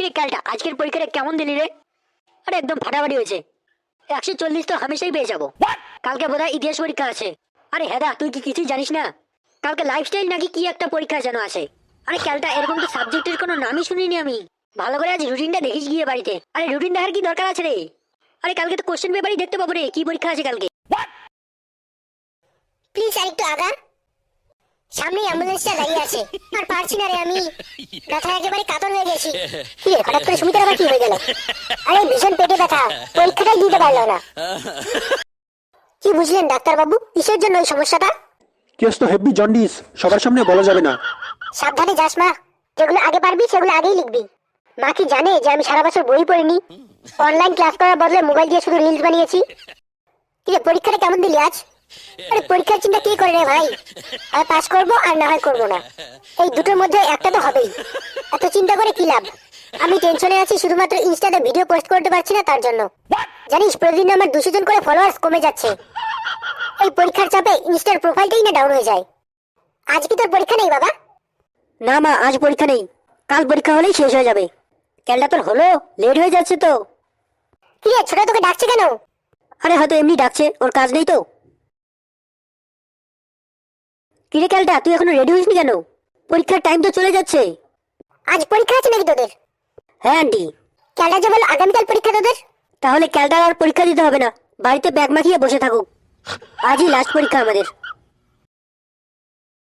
কিরে ক্যালটা, আজকের পরীক্ষাটা কেমন দিলি রে? আরে একদম ফাটাফাটি হয়েছে। 140 তো হামেশাই পেয়ে যাবো। কালকে বোধহয় ইতিহাস পরীক্ষা আছে। আরে হেদা, তুই কি কিছুই জানিস না? কালকে লাইফস্টাইল নাকি কি একটা পরীক্ষা যেন আছে। আরে ক্যালটা, এরকম তো সাবজেক্টের কোনো নামই শুনিনি আমি। ভালো করে আজ রুটিনটা দেখিস গিয়ে বাড়িতে। আরে রুটিন দেখার কি দরকার আছে রে? আরে কালকে তো কোশ্চেন পেপারই দেখতে পাবো রে, কি পরীক্ষা আছে কালকে। প্লিজ আরেকটু আগা, সামনে অ্যাম্বুলেন্সটা দাঁড়িয়ে আছে আর পারছি না রে, আমি ব্যথা একেবারে কাতর হয়ে গেছি। কি রে, হঠাৎ করে সুমিতার আবার কি হয়ে গেল? আরে ভীষণ পেটে ব্যথা, পরীক্ষাটাই দিতে পারলো না। কি বুঝলেন ডাক্তার বাবু, কিসের জন্য ওই সমস্যাটা? কেস তো হেভি জন্ডিস, সবার সামনে বলা যাবে না। সাবধানে যাস মা, যেগুলো আগে পারবি সেগুলো আগেই লিখবি। মা কি জানে যে আমি সারা বছর বই পড়িনি, অনলাইন ক্লাস করার বদলে মোবাইল দিয়ে শুধু রিলস বানিয়েছি? কি রে, পরীক্ষাটা কেমন দিলি আজ? আরে পরীক্ষার চিন্তা কে করে রে ভাই, আর পাস করবো আর না হয় করবো না, এই দুটোর মধ্যে একটা তো হবেই। এত চিন্তা করে কি লাভ? আমি টেনশনে আছি শুধুমাত্র ইনস্টাতে ভিডিও পোস্ট করতে পারছি না তার জন্য। জানিস প্রতিদিন আমার 200 জন করে ফলোয়ার্স কমে যাচ্ছে। এই পরীক্ষার চাপে ইনস্টার প্রোফাইলটাই না ডাউন হয়ে যায়। আজ কি তোর পরীক্ষা নেই বাবা? না মা, আজ পরীক্ষা নেই, কাল পরীক্ষা হলেই শেষ হয়ে যাবে। ক্যালটা তোর হলো, লেট হয়ে যাচ্ছে তো। কি রে, ছোট তোকে ডাকছে কেন? আরে হয়তো এমনি ডাকছে, ওর কাজ নেই তো। কিরে ক্যালটা, তুই এখনো রেডি হইসনি কেন? পরীক্ষার টাইম তো চলে যাচ্ছে। আজ পরীক্ষা আছে নাকি তোদের? হ্যাঁ আন্টি। ক্যালটা যে বল আগামীকাল পরীক্ষা তোদের। তাহলে ক্যালটার আর পরীক্ষা দিতে হবে না, বাড়িতে ব্যাগ মাখিয়ে বসে থাকুক। আজই লাস্ট পরীক্ষা আমাদের।